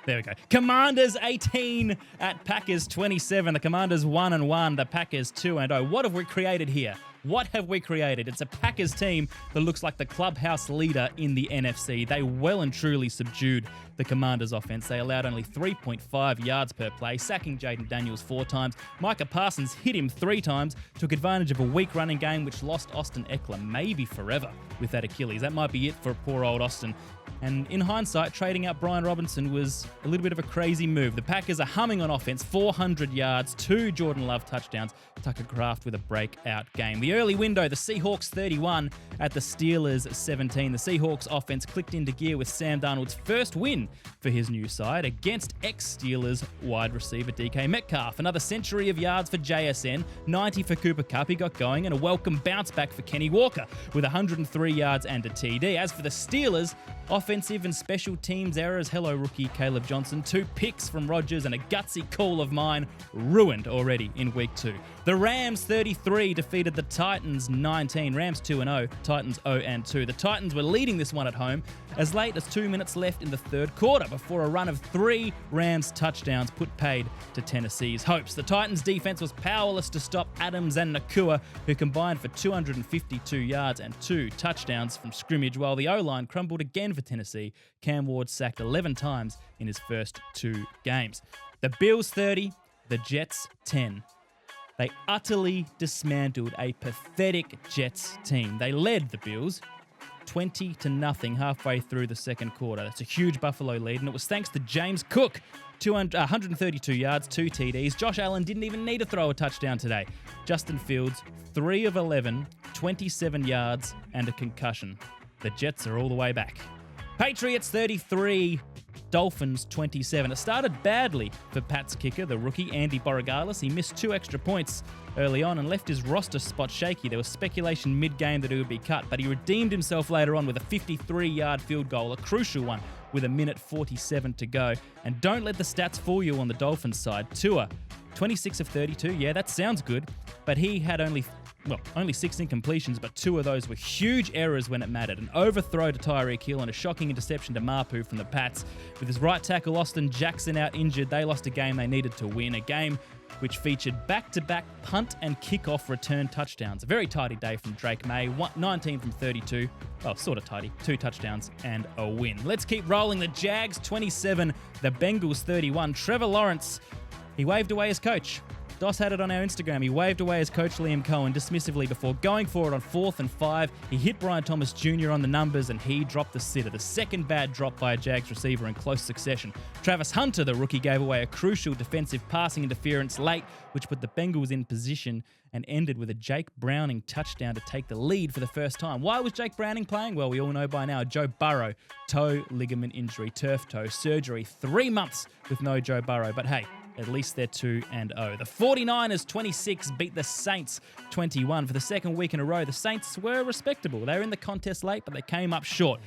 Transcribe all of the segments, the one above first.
There we go. Commanders 18 at Packers 27. The Commanders 1-1. The Packers 2-0. What have we created here? What have we created? It's a Packers team that looks like the clubhouse leader in the NFC. They well and truly subdued the Commanders' offense. They allowed only 3.5 yards per play, sacking Jaden Daniels 4 times. Micah Parsons hit him 3 times, took advantage of a weak running game which lost Austin Eckler maybe forever with that Achilles. That might be it for poor old Austin. And in hindsight, trading out Brian Robinson was a little bit of a crazy move. The Packers are humming on offense, 400 yards, 2 Jordan Love touchdowns, Tucker Kraft with a breakout game. The early window, the Seahawks 31 at the Steelers 17. The Seahawks offense clicked into gear with Sam Darnold's first win for his new side against ex-Steelers wide receiver DK Metcalf. Another century of yards for JSN, 90 for Cooper Kupp, he got going, and a welcome bounce back for Kenny Walker with 103 yards and a TD. As for the Steelers, offensive and special teams errors. Hello, rookie Caleb Johnson. 2 picks from Rodgers and a gutsy call of mine ruined already in week 2. The Rams 33 defeated the Titans 19. Rams 2-0, Titans 0-2. The Titans were leading this one at home as late as 2 minutes left in the third quarter before a run of 3 Rams touchdowns put paid to Tennessee's hopes. The Titans defense was powerless to stop Adams and Nakua, who combined for 252 yards and 2 touchdowns from scrimmage, while the O-line crumbled again for Tennessee. Cam Ward sacked 11 times in his first 2 games. The Bills 30, the Jets 10. They utterly dismantled a pathetic Jets team. They led the Bills 20-0 halfway through the second quarter. That's a huge Buffalo lead, and it was thanks to James Cook. 132 yards, 2 TDs. Josh Allen didn't even need to throw a touchdown today. Justin Fields, 3 of 11, 27 yards, and a concussion. The Jets are all the way back. Patriots 33, Dolphins 27. It started badly for Pat's kicker, the rookie Andy Borogalis. He missed 2 extra points early on and left his roster spot shaky. There was speculation mid-game that he would be cut, but he redeemed himself later on with a 53-yard field goal, a crucial one with 1:47 to go. And don't let the stats fool you on the Dolphins side. Tua, 26 of 32. Yeah, that sounds good, but he had only 6 incompletions, but 2 of those were huge errors when it mattered. An overthrow to Tyreek Hill and a shocking interception to Mapu from the Pats. With his right tackle Austin Jackson out injured, they lost a game they needed to win, a game which featured back-to-back punt and kickoff return touchdowns. A very tidy day from Drake May, 19 from 32. Well, sort of tidy. 2 touchdowns and a win. Let's keep rolling. The Jags 27, the Bengals 31. Trevor Lawrence, he waved away his coach. Doss had it on our Instagram. He waved away his coach Liam Cohen dismissively before going for it on 4th and 5. He hit Brian Thomas Jr. on the numbers and he dropped the sitter. The second bad drop by a Jags receiver in close succession. Travis Hunter, the rookie, gave away a crucial defensive passing interference late, which put the Bengals in position and ended with a Jake Browning touchdown to take the lead for the first time. Why was Jake Browning playing? Well, we all know by now. Joe Burrow, toe ligament injury, turf toe, surgery, 3 months with no Joe Burrow. But hey, at least they're 2-0. The 49ers 26 beat the Saints 21. For the second week in a row, the Saints were respectable. They were in the contest late, but they came up short.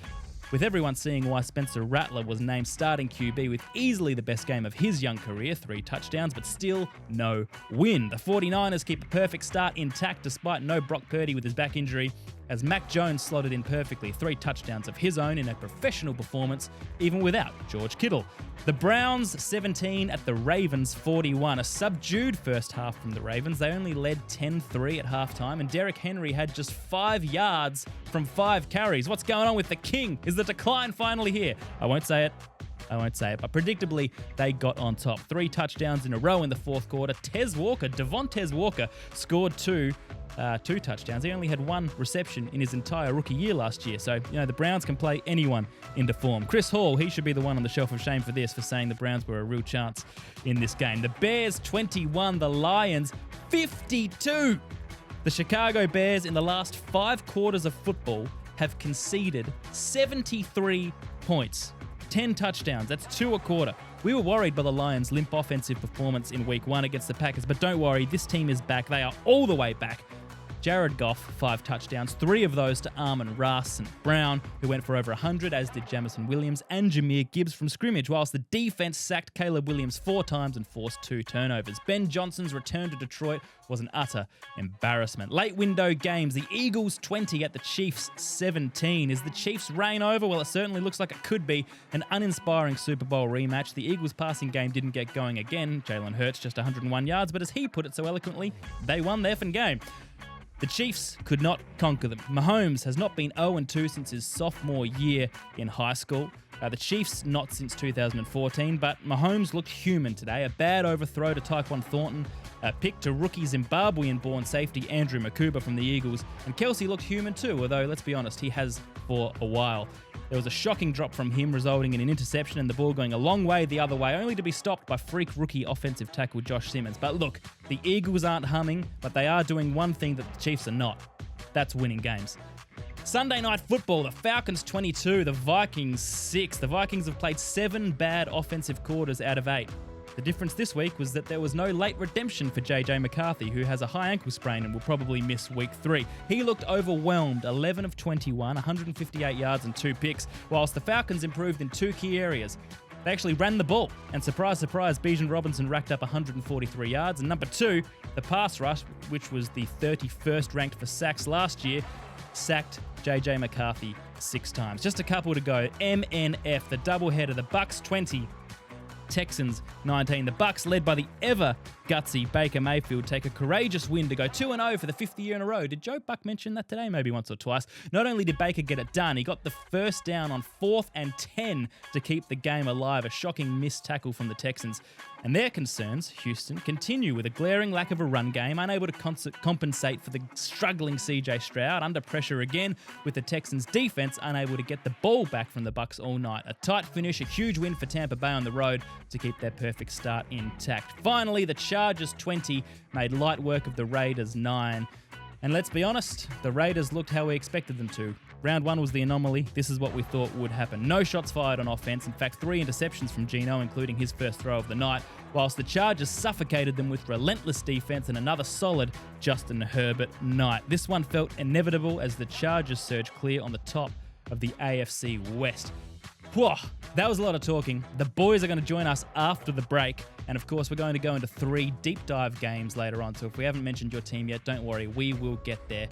With everyone seeing why Spencer Rattler was named starting QB with easily the best game of his young career, 3 touchdowns, but still no win. The 49ers keep a perfect start intact despite no Brock Purdy with his back injury, as Mac Jones slotted in perfectly, 3 touchdowns of his own in a professional performance, even without George Kittle. The Browns 17 at the Ravens 41. A subdued first half from the Ravens. They only led 10-3 at halftime, and Derrick Henry had just 5 yards from 5 carries. What's going on with the King? Is the decline finally here? I won't say it, but predictably, they got on top. 3 touchdowns in a row in the fourth quarter. Devontae Walker scored 2 touchdowns. He only had 1 reception in his entire rookie year last year. So, the Browns can play anyone into form. Chris Hall, he should be the one on the shelf of shame for this, for saying the Browns were a real chance in this game. The Bears 21, the Lions 52. The Chicago Bears in the last 5 quarters of football have conceded 73 points. 10 touchdowns. That's 2 a quarter. We were worried by the Lions' limp offensive performance in week 1 against the Packers, but don't worry, this team is back. They are all the way back. Jared Goff, 5 touchdowns, 3 of those to Amon-Ra St. Brown, who went for over 100, as did Jamison Williams and Jahmyr Gibbs from scrimmage, whilst the defense sacked Caleb Williams 4 times and forced 2 turnovers. Ben Johnson's return to Detroit was an utter embarrassment. Late window games, the Eagles 20 at the Chiefs 17. Is the Chiefs' reign over? Well, it certainly looks like it could be. An uninspiring Super Bowl rematch. The Eagles' passing game didn't get going again. Jalen Hurts just 101 yards, but as he put it so eloquently, they won their effing game. The Chiefs could not conquer them. Mahomes has not been 0-2 since his sophomore year in high school. The Chiefs not since 2014, but Mahomes looked human today. A bad overthrow to Tyquan Thornton, a pick to rookie Zimbabwean-born safety Andrew Makuba from the Eagles, and Kelsey looked human too, although let's be honest, he has for a while. There was a shocking drop from him, resulting in an interception and the ball going a long way the other way, only to be stopped by freak rookie offensive tackle Josh Simmons. But look, the Eagles aren't humming, but they are doing one thing that the Chiefs are not. That's winning games. Sunday Night Football, the Falcons 22, the Vikings 6. The Vikings have played 7 bad offensive quarters out of 8. The difference this week was that there was no late redemption for JJ McCarthy, who has a high ankle sprain and will probably miss week 3. He looked overwhelmed, 11 of 21, 158 yards and 2 picks, whilst the Falcons improved in 2 key areas. They actually ran the ball, and surprise, surprise, Bijan Robinson racked up 143 yards. And number 2, the pass rush, which was the 31st ranked for sacks last year, sacked JJ McCarthy 6 times. Just a couple to go. MNF, the doubleheader, the Bucs 20, Texans 19. The Bucs, led by the ever gutsy Baker Mayfield, take a courageous win to go 2-0 for the 5th year in a row. Did Joe Buck mention that today? Maybe once or twice. Not only did Baker get it done, he got the first down on 4th and 10 to keep the game alive. A shocking missed tackle from the Texans. And their concerns, Houston, continue with a glaring lack of a run game, unable to compensate for the struggling CJ Stroud, under pressure again, with the Texans' defense unable to get the ball back from the Bucs all night. A tight finish, a huge win for Tampa Bay on the road to keep their perfect start intact. Finally, the Chargers 20 made light work of the Raiders 9. And let's be honest, the Raiders looked how we expected them to. Round 1 was the anomaly. This is what we thought would happen. No shots fired on offense. In fact, 3 interceptions from Geno, including his first throw of the night, whilst the Chargers suffocated them with relentless defense and another solid Justin Herbert night. This one felt inevitable as the Chargers surged clear on the top of the AFC West. Whoa, that was a lot of talking. The boys are going to join us after the break. And of course, we're going to go into 3 deep dive games later on. So if we haven't mentioned your team yet, don't worry, we will get there.